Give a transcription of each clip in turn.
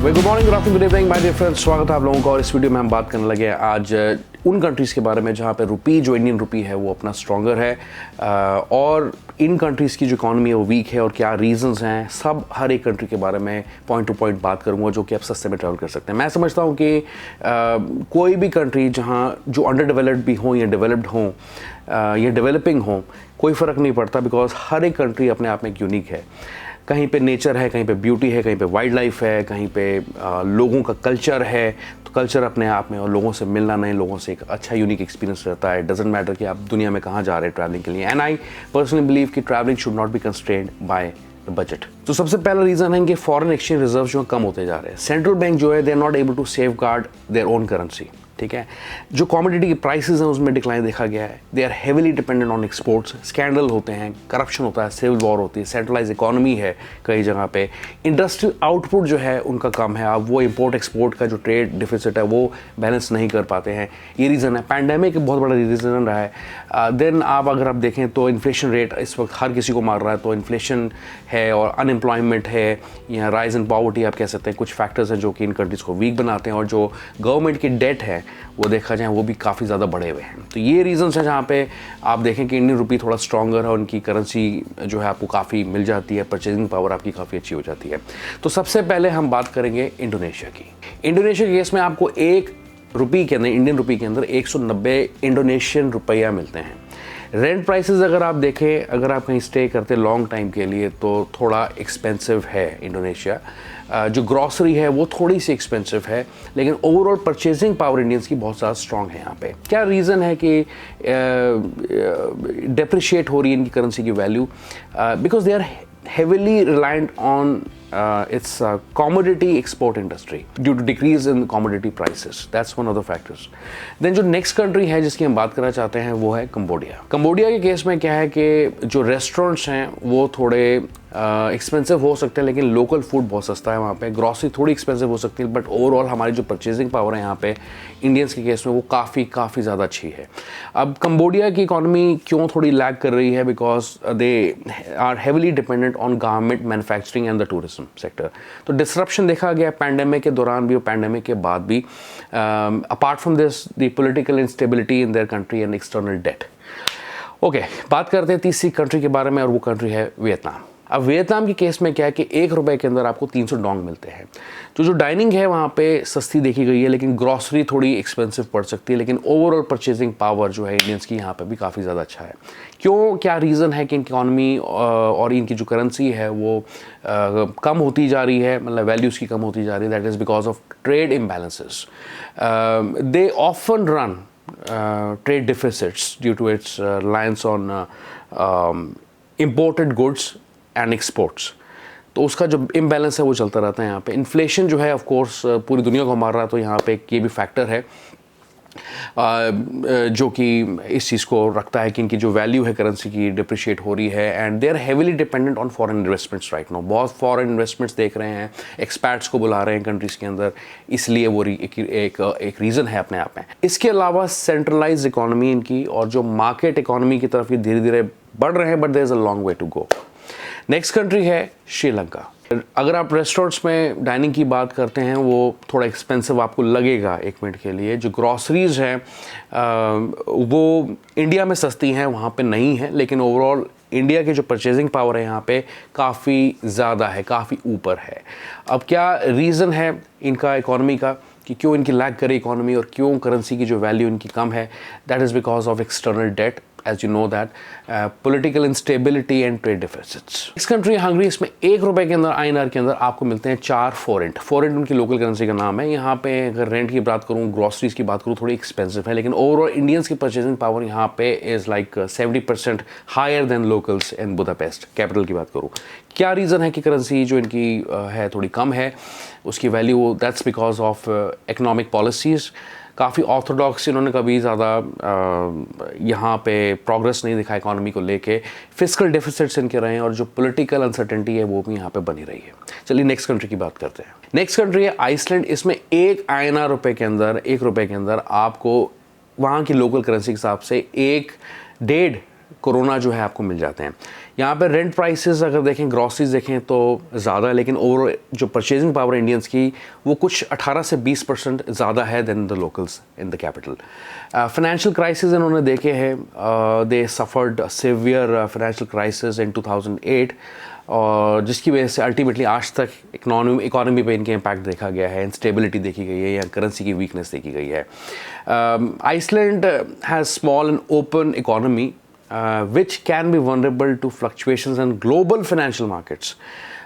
Well good morning, good afternoon, good evening my dear friends. स्वागत है आप लोगों का। और इस वीडियो में हम बात करने लगे हैं आज उन कंट्रीज़ के बारे में जहाँ पे रुपी, जो इंडियन रुपी है, वो अपना स्ट्रॉन्गर है और इन कंट्रीज़ की जो इकॉनमी है वो वीक है और क्या रीजंस हैं, सब हर एक कंट्री के बारे में पॉइंट टू पॉइंट बात करूँगा जो कि आप सस्ते में ट्रैवल कर सकते हैं। मैं समझता हूँ कि कोई भी कंट्री जहाँ जो अंडर डेवलप्ड भी हों या डेवलप्ड हों या डेवलपिंग हों, कोई फ़र्क नहीं पड़ता, बिकॉज हर एक कंट्री अपने आप में एक यूनिक है। कहीं पे नेचर है, कहीं पे ब्यूटी है, कहीं पे वाइल्ड लाइफ है, कहीं पे लोगों का कल्चर है। तो कल्चर अपने आप में और लोगों से मिलना, नए लोगों से एक अच्छा यूनिक एक्सपीरियंस रहता है। डजेंट मैटर कि आप दुनिया में कहाँ जा रहे हैं ट्रैवलिंग के लिए। एंड आई पर्सनली बिलीव कि travelling should not be constrained by the budget. तो सबसे पहला रीज़न है कि फॉरेन एक्सचेंज रिजर्व जो कम होते जा रहे हैं। सेंट्रल बैंक जो है, they are not able to safeguard their own currency. ठीक है, जो कमोडिटी की प्राइसेस हैं उसमें डिक्लाइन देखा गया है। They are heavily dependent on exports. Scandal होते हैं, करप्शन होता है, सिविल वॉर होती है, सेंट्रलाइज इकोनॉमी है कई जगह पे। इंडस्ट्रियल आउटपुट जो है उनका कम है। अब वो इंपोर्ट एक्सपोर्ट का जो ट्रेड डिफिसिट है वो बैलेंस नहीं कर पाते हैं। ये रीज़न है। पैंडेमिक एक बहुत बड़ा रीज़न रहा है। देन अगर आप देखें तो इन्फ्लेशन रेट इस वक्त हर किसी को मार रहा है। तो इन्फ्लेशन है और अनएम्प्लॉयमेंट है या राइज इन पॉवर्टी आप कह सकते हैं, कुछ फैक्टर्स हैं जो कि इन कंट्रीज़ को वीक बनाते हैं। और जो गवर्नमेंट की डेट है वो देखा जाए वो भी काफ़ी ज़्यादा बढ़े हुए हैं। तो ये रीज़न्स हैं जहाँ पे आप देखें कि इंडियन रुपी थोड़ा स्ट्रॉन्गर है, उनकी करेंसी जो है आपको काफ़ी मिल जाती है, परचेजिंग पावर आपकी काफ़ी अच्छी हो जाती है। तो सबसे पहले हम बात करेंगे इंडोनेशिया की। इंडोनेशिया के केस में आपको एक रुपी के अंदर, इंडियन रुपी के अंदर 190 इंडोनेशियन रुपया मिलते हैं। रेंट प्राइसेस अगर आप देखें, अगर आप कहीं स्टे करते लॉन्ग टाइम के लिए तो थोड़ा एक्सपेंसिव है इंडोनेशिया। जो ग्रॉसरी है वो थोड़ी सी एक्सपेंसिव है, लेकिन ओवरऑल परचेजिंग पावर इंडियंस की बहुत ज़्यादा स्ट्रॉन्ग है यहाँ पे। क्या रीज़न है कि डेप्रिशिएट हो रही है इनकी करेंसी की value? Because they are heavily reliant on its commodity export industry due to decrease in commodity prices. That's one of the factors. Then जो next country है जिसकी हम बात करना चाहते हैं वो है कंबोडिया। कंबोडिया के केस में क्या है कि जो रेस्टोरेंट्स हैं वो थोड़े एक्सपेंसिव हो सकते हैं, लेकिन लोकल फूड बहुत सस्ता है वहाँ पे। ग्रॉसरी थोड़ी एक्सपेंसिव हो सकती है, बट ओवरऑल हमारी जो परचेजिंग पावर है यहाँ पे इंडियंस के केस में वो काफ़ी ज़्यादा अच्छी है। अब कंबोडिया की इकॉनमी क्यों थोड़ी लैग कर रही है? Because they are heavily dependent on garment manufacturing and the tourism sector. तो डिसरप्शन देखा गया पैंडेमिक के दौरान भी और पैंडेमिक के बाद भी। Apart from this the political instability in their country and external debt. Okay, बात करते हैं तीसरी कंट्री के बारे में और वो कंट्री है वियतनाम। अब वियतनाम के केस में क्या है कि 1 रुपए के अंदर आपको 300 डोंग मिलते हैं। तो जो डाइनिंग है वहाँ पे सस्ती देखी गई है, लेकिन ग्रॉसरी थोड़ी एक्सपेंसिव पड़ सकती है। लेकिन ओवरऑल परचेजिंग पावर जो है इंडियंस की यहाँ पे भी काफ़ी ज़्यादा अच्छा है। क्यों, क्या रीज़न है कि इनकी इकॉनमी और इनकी जो करेंसी है वो कम होती जा रही है, मतलब वैल्यूज़ की कम होती जा रही है? That is because of trade imbalances. They often run trade deficits due to its reliance on imported goods and exports. तो उसका जो इम्बैलेंस है वो चलता रहता है यहाँ पे। इन्फ्लेशन जो है ऑफ कोर्स पूरी दुनिया को मार रहा है, तो यहाँ पे ये भी फैक्टर है जो कि इस चीज़ को रखता है कि इनकी जो वैल्यू है करेंसी की डिप्रिशिएट हो रही है। And they are heavily dependent on foreign investments right now. बहुत फॉरेन इन्वेस्टमेंट्स देख रहे हैं, एक्सपर्ट्स को बुला रहे हैं कंट्रीज़ के अंदर, इसलिए वो एक रीज़न है अपने आप में। इसके अलावा सेंट्रलाइज इकोनॉमी इनकी और जो मार्केट इकोनॉमी की तरफ ये धीरे धीरे बढ़ रहे हैं, but there is a long way to go. Next country है श्रीलंका। अगर आप रेस्टोरेंट्स में डाइनिंग की बात करते हैं वो थोड़ा एक्सपेंसिव आपको लगेगा एक मिनट के लिए। जो ग्रॉसरीज़ हैं वो इंडिया में सस्ती हैं, वहाँ पे नहीं है, लेकिन ओवरऑल इंडिया की जो परचेजिंग पावर है यहाँ पे काफ़ी ज़्यादा है, काफ़ी ऊपर है। अब क्या रीज़न है इनका इकोनॉमी का कि क्यों इनकी लैग करे इकोनॉमी और क्यों करेंसी की जो वैल्यू इनकी कम है? That is because of external debt, as you know that, political instability and trade deficits. इस कंट्री हंगरी, इसमें 1 रुपए के अंदर INR के अंदर आपको मिलते हैं 4 फोरेंट। फोरेंट उनकी लोकल करेंसी का नाम है। यहाँ पे अगर रेंट की बात करूँ, ग्रॉसरीज की बात करूँ, थोड़ी एक्सपेंसिव है, लेकिन ओवरऑल इंडियंस की परचेजिंग पावर यहाँ पे is like 70% higher than locals in Budapest, capital की बात करूँ। क्या रीज़न है कि करेंसी जो इनकी है थोड़ी कम है उसकी value? That's because of economic policies. काफ़ी ऑर्थोडॉक्स, इन्होंने कभी ज़्यादा यहाँ पे प्रोग्रेस नहीं दिखा इकॉनमी को लेके। फिस्कल डेफिसिट्स इनके रहे हैं और जो पॉलिटिकल अनसर्टेनिटी है वो भी यहाँ पे बनी रही है। चलिए नेक्स्ट कंट्री की बात करते हैं। नेक्स्ट कंट्री है आइसलैंड। इसमें 1 INR रुपए के अंदर, 1 रुपए के अंदर आपको वहाँ की लोकल करेंसी के हिसाब से 1.5 कोरोना जो है आपको मिल जाते हैं। यहाँ पे रेंट प्राइसेस अगर देखें, ग्रॉसरीज देखें तो ज़्यादा है, लेकिन ओवरऑल जो परचेजिंग पावर इंडियंस की वो कुछ 18 से 20% ज़्यादा है than the locals in the capital. Financial crisis इन्होंने देखे हैं, they suffered severe financial crisis in 2008, और जिसकी वजह से अल्टीमेटली आज तक इकोनॉमी पे इनके इम्पैक्ट देखा गया है, इंस्टेबिलिटी देखी गई है या करेंसी की वीकनेस देखी गई है। Iceland has small and open economy which can be vulnerable to fluctuations in global financial markets,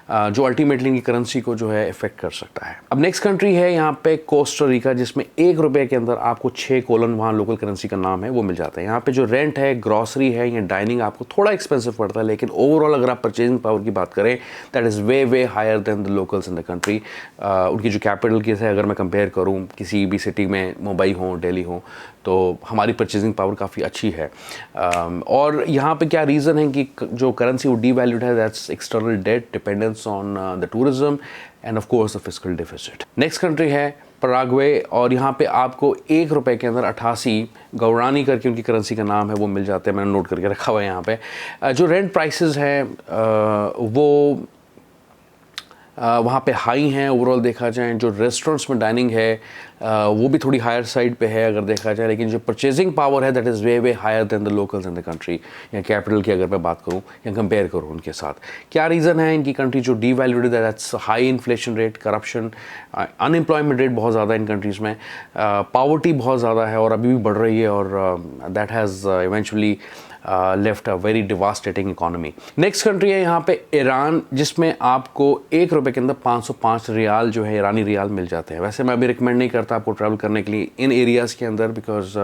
जो अल्टीमेटली इनकी करेंसी को जो है इफेक्ट कर सकता है। अब नेक्स्ट कंट्री है यहाँ पे कोस्टा रिका, जिसमें 1 रुपये के अंदर आपको 6 कोलन वहाँ लोकल करेंसी का नाम है वो मिल जाता है। यहाँ पे जो रेंट है, ग्रॉसरी है या डाइनिंग आपको थोड़ा एक्सपेंसिव पड़ता है, लेकिन ओवरऑल अगर आप परचेजिंग पावर की बात करें that is way higher than the locals in the country. उनकी जो कैपिटल की है अगर मैं कंपेयर करूँ किसी भी सिटी में, मुंबई हो, दिल्ली हो, तो हमारी परचेजिंग पावर काफ़ी अच्छी है। और यहाँ पे क्या रीज़न है कि जो करेंसी वो डीवैल्यूड है, that's external debt, dependence on the tourism and of course the fiscal deficit. Next country है पराग्वे, और यहाँ पे आपको 1 रुपये के अंदर 88 गौरानी करके उनकी करेंसी का नाम है वो मिल जाते हैं, मैंने नोट करके रखा हुआ है यहाँ पे। जो रेंट प्राइसेस हैं वो वहाँ पे हाई हैं। ओवरऑल देखा जाए जो रेस्टोरेंट्स में डाइनिंग है वो भी थोड़ी हायर साइड पे है अगर देखा जाए, लेकिन जो परचेजिंग पावर है that is way higher than the locals in the country, या कैपिटल की अगर मैं बात करूँ या कंपेयर करूँ उनके साथ। क्या रीज़न है इनकी कंट्री जो डीवैल्यूड है, that's high inflation rate, corruption, unemployment rate बहुत ज़्यादा इन कंट्रीज़ में, पावर्टी बहुत ज़्यादा है और अभी भी बढ़ रही है, और that has eventually left a very devastating economy. Next country है यहाँ पे ईरान, जिसमें आपको 1 रुपये के अंदर 505 रियाल जो है ईरानी रियाल मिल जाते हैं। वैसे मैं अभी रिकमेंड नहीं करता आपको ट्रैवल करने के लिए इन एरियाज़ के अंदर, because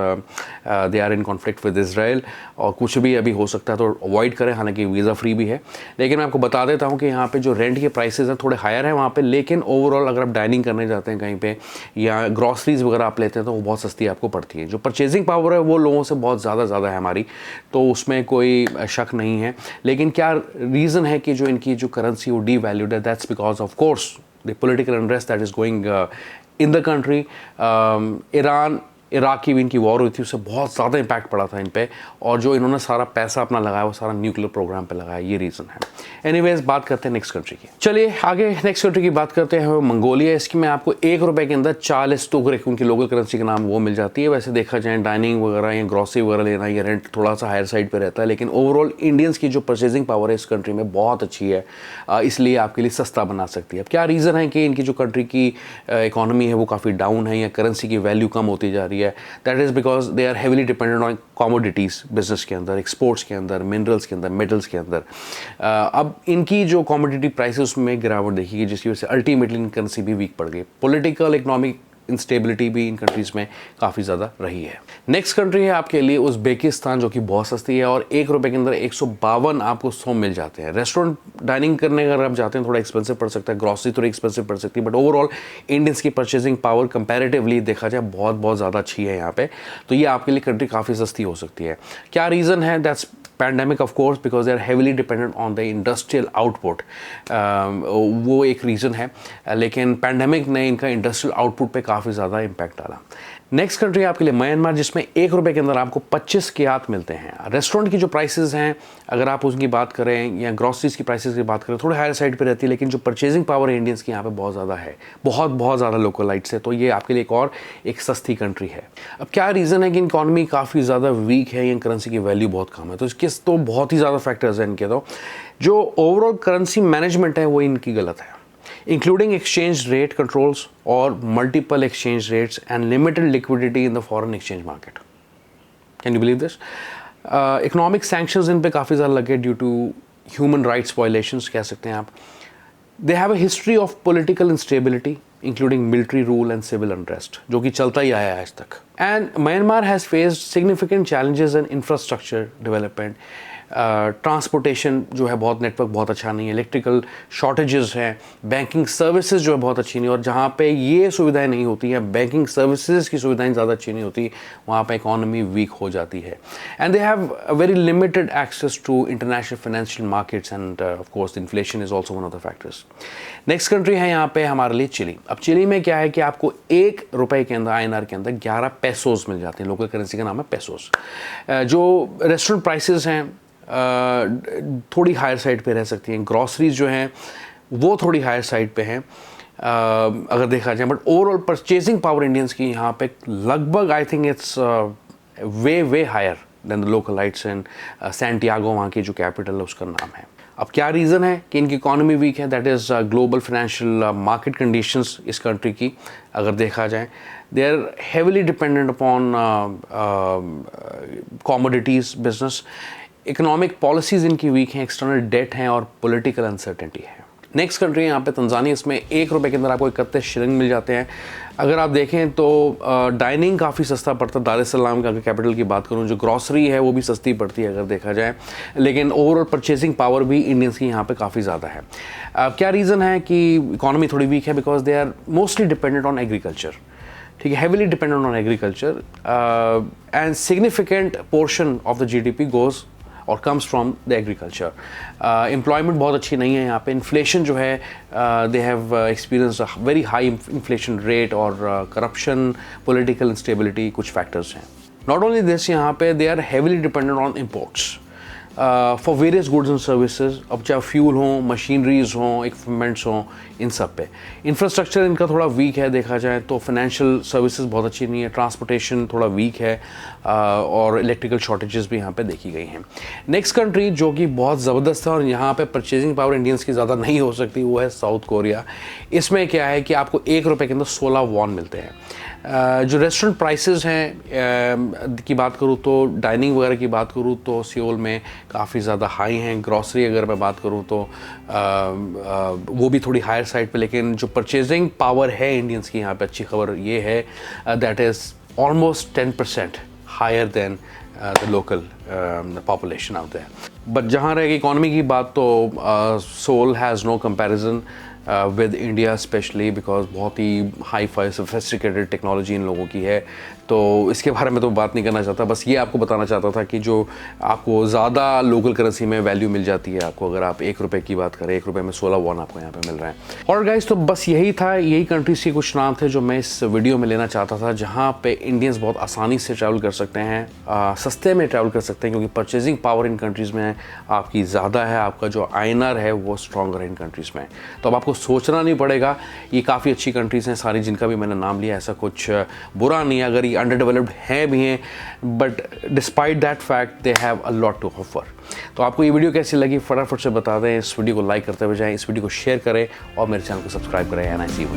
they are in conflict with Israel और कुछ भी अभी हो सकता है, तो अवॉइड करें। हालांकि वीज़ा फ्री भी है, लेकिन मैं आपको बता देता हूँ कि यहाँ पे जो रेंट के प्राइसेस हैं थोड़े हायर हैं वहाँ पे, लेकिन ओवरऑल अगर आप डाइनिंग करने जाते हैं कहीं पे या ग्रॉसरीज वगैरह आप लेते हैं तो वो बहुत सस्ती आपको पड़ती है। जो परचेजिंग पावर है वो लोगों से बहुत ज़्यादा है हमारी, तो उसमें कोई शक नहीं है। लेकिन क्या रीज़न है कि जो इनकी जो करेंसी वो डीवैल्यूड है, that's because of course the political unrest that is going in the country. Iran Iraq की भी इनकी वॉर हुई थी, उससे बहुत ज़्यादा इम्पैक्ट पड़ा था इन पे, और जो इन्होंने सारा पैसा अपना लगाया वो सारा न्यूक्लियर प्रोग्राम पे लगाया, ये रीज़न है। एनीवेज बात करते हैं नेक्स्ट कंट्री की। चलिए आगे नेक्स्ट कंट्री की बात करते हैं, वो मंगोलिया। इसकी में आपको 1 रुपये के अंदर 40 टुकड़े उनकी लोकल करेंसी का नाम वो मिल जाती है। वैसे देखा जाए डाइनिंग वगैरह या ग्रॉसरी वगैरह लेना या रेंट थोड़ा सा हायर साइड पर रहता है, लेकिन ओवरऑल इंडियंस की जो परचेजिंग पावर है इस कंट्री में बहुत अच्छी है, इसलिए आपके लिए सस्ता बना सकती है। अब क्या रीज़न है कि इनकी जो कंट्री की इकोनॉमी है वो काफ़ी डाउन है या करेंसी की वैल्यू कम होती जा रही है? That is because they are heavily dependent on commodities, business के अंदर, एक्सपोर्ट्स के अंदर, मिनरल्स के अंदर, मेटल्स के अंदर। अब इनकी जो कमोडिटी प्राइसेस में गिरावट देखी गई, जिसकी वजह से अल्टीमेटली इन करेंसी भी वीक पड़ गई। पॉलिटिकल इकोनॉमिक इंस्टेबिलिटी भी इन कंट्रीज़ में काफ़ी ज़्यादा रही है। नेक्स्ट कंट्री है आपके लिए उज़्बेकिस्तान, जो कि बहुत सस्ती है और 1 रुपये के अंदर 152 आपको सौ मिल जाते हैं। रेस्टोरेंट डाइनिंग करने अगर आप जाते हैं थोड़ा एक्सपेंसिव पड़ सकता है, ग्रॉसरी थोड़ी एक्सपेंसिव पड़ सकती है, बट ओवरऑल इंडियंस की परचेजिंग पावर कंपैरेटिवली देखा जाए बहुत ज़्यादा अच्छी है यहाँ पे, तो ये आपके लिए कंट्री काफ़ी सस्ती हो सकती है। क्या रीज़न है? That's pandemic of course, because they are heavily dependent on the industrial output, वो एक रीज़न है, लेकिन पैंडेमिक ने इनका इंडस्ट्रियल आउटपुट पे काफ़ी ज़्यादा इम्पैक्ट डाला। नेक्स्ट कंट्री आपके लिए म्यांमार, जिसमें 1 रुपये के अंदर आपको 25 कियात मिलते हैं। रेस्टोरेंट की जो प्राइसेस हैं अगर आप उसकी बात करें या ग्रॉसरीज की प्राइसेस की बात करें थोड़े हायर साइड पे रहती है, लेकिन जो परचेजिंग पावर है इंडियंस की यहाँ पे बहुत ज़्यादा है, बहुत ज़्यादा लोकलाइट्स है, तो ये आपके लिए एक सस्ती कंट्री है। अब क्या रीज़न है कि इकॉनमी काफ़ी ज़्यादा वीक है या करेंसी की वैल्यू बहुत कम है? तो इसके तो बहुत ही ज़्यादा फैक्टर्स हैं इनके। तो जो ओवरऑल करेंसी मैनेजमेंट है वो इनकी गलत है, including exchange rate controls or multiple exchange rates and limited liquidity in the foreign exchange market. Can you believe this? Economic sanctions इन पे काफ़ी ज़्यादा लगे due to human rights violations कह सकते हैं आप. They have a history of political instability, including military rule and civil unrest, जो कि चलता ही आया है आज तक. And Myanmar has faced significant challenges in infrastructure development, transportation जो है बहुत नेटवर्क बहुत अच्छा नहीं है, इलेक्ट्रिकल शॉर्टेजेस हैं, बैंकिंग सर्विसेज जो है बहुत अच्छी नहीं, और जहाँ पे ये सुविधाएं नहीं होती हैं, बैंकिंग सर्विसेज की सुविधाएं ज़्यादा अच्छी नहीं होती, वहाँ पे इकोनॉमी वीक हो जाती है। And they have a very limited access to international financial markets and of course inflation is also one of the factors. Next country है यहाँ पे हमारे लिए चिली। अब चिली में क्या है कि आपको 1 रुपए के अंदर INR के अंदर 11 पेसोस मिल जाते हैं, लोकल करेंसी का नाम है पेसोस। जो रेस्टोरेंट प्राइसेस हैं थोड़ी हायर साइड पे रह सकती हैं, ग्रॉसरीज जो हैं वो थोड़ी हायर साइड पे हैं अगर देखा जाए, but overall purchasing power Indians की यहाँ पे लगभग I think it's way higher than the localites in Santiago, वहाँ की जो कैपिटल है उसका नाम है। अब क्या रीज़न है कि इनकी इकोनॉमी वीक है? That is global financial market conditions इस कंट्री की अगर देखा जाए, they are heavily dependent upon commodities business, economic policies इनकी वीक हैं, एक्सटर्नल डेट हैं और पॉलिटिकल अनसर्टेनिटी है। नेक्स्ट कंट्री है यहाँ पे तंजानिया, इसमें 1 रुपए के अंदर आपको 31 शिलिंग मिल जाते हैं। अगर आप देखें तो डाइनिंग काफ़ी सस्ता पड़ता है, दार एस सलाम का अगर कैपिटल की बात करूँ, जो ग्रॉसरी है वो भी सस्ती पड़ती है अगर देखा जाए, लेकिन ओवरऑल परचेजिंग पावर भी इंडियंस की यहाँ पे काफ़ी ज़्यादा है। क्या रीज़न है कि इकॉनमी थोड़ी वीक है? Because they are mostly dependent on agriculture, ठीक है, heavily dependent on agriculture and significant portion of the GDP goes और comes from the agriculture. Employment बहुत अच्छी नहीं है यहाँ पे, इन्फ्लेशन जो है they have experience very high inflation rate, और करप्शन, पॉलिटिकल इंस्टेबिलिटी कुछ फैक्टर्स हैं। नॉट ओनली दिस, यहाँ पे they are heavily dependent on imports for various goods and services, अब चाहे फ्यूल हों, मशीनरीज हों, इक्विपमेंट्स हों, इन सब पे। इंफ्रास्ट्रक्चर इनका थोड़ा वीक है देखा जाए तो, फाइनेंशियल सर्विसेज बहुत अच्छी नहीं है, ट्रांसपोर्टेशन थोड़ा वीक है और इलेक्ट्रिकल शॉर्टेजेस भी यहाँ पे देखी गई हैं। नेक्स्ट कंट्री जो कि बहुत ज़बरदस्त है और यहाँ पे परचेजिंग पावर इंडियंस की ज़्यादा नहीं हो सकती, वो है साउथ कोरिया। इसमें क्या है कि आपको 1 रुपए के अंदर 16 वॉन मिलते हैं। जो रेस्टोरेंट प्राइसेस हैं की बात करूँ तो, डाइनिंग वगैरह की बात करूँ तो सियोल में काफ़ी ज़्यादा हाई हैं। ग्रॉसरी अगर मैं बात करूँ तो वो भी थोड़ी हायर साइड पे, लेकिन जो परचेजिंग पावर है इंडियंस की यहाँ पे अच्छी खबर ये है that is almost 10% higher than the local population out there. But जहाँ रहेगी इकॉनमी की बात तो Seoul has no comparison with India, specially because बहुत ही हाई फाई सोफिस्टिकेटेड टेक्नोलॉजी इन लोगों की है, तो इसके बारे में तो बात नहीं करना चाहता। बस ये आपको बताना चाहता था कि जो आपको ज़्यादा लोकल करेंसी में वैल्यू मिल जाती है आपको, अगर आप 1 रुपए की बात करें, 1 रुपए में 16 वॉन आपको यहाँ पे मिल रहे हैं। और गाइस तो बस यही था, यही कंट्रीज़ के कुछ नाम थे जो मैं इस वीडियो में लेना चाहता था, जहाँ पे इंडियंस बहुत आसानी से ट्रैवल कर सकते हैं, सस्ते में ट्रैवल कर सकते हैं, क्योंकि परचेजिंग पावर इन कंट्रीज़ में आपकी ज़्यादा है, आपका जो INR है वो स्ट्रॉन्गर है इन कंट्रीज़ में। तो अब आपको सोचना नहीं पड़ेगा, ये काफ़ी अच्छी कंट्रीज़ हैं सारी, जिनका भी मैंने नाम लिया, ऐसा कुछ बुरा नहीं है अगर ये अंडर डेवलप्ड हैं भी हैं, but despite that fact they have a lot to offer. तो आपको ये वीडियो कैसी लगी फटाफट से बता दें, इस वीडियो को लाइक करते हुए जाएं, इस वीडियो को शेयर करें और मेरे चैनल को सब्सक्राइब करें। And I C you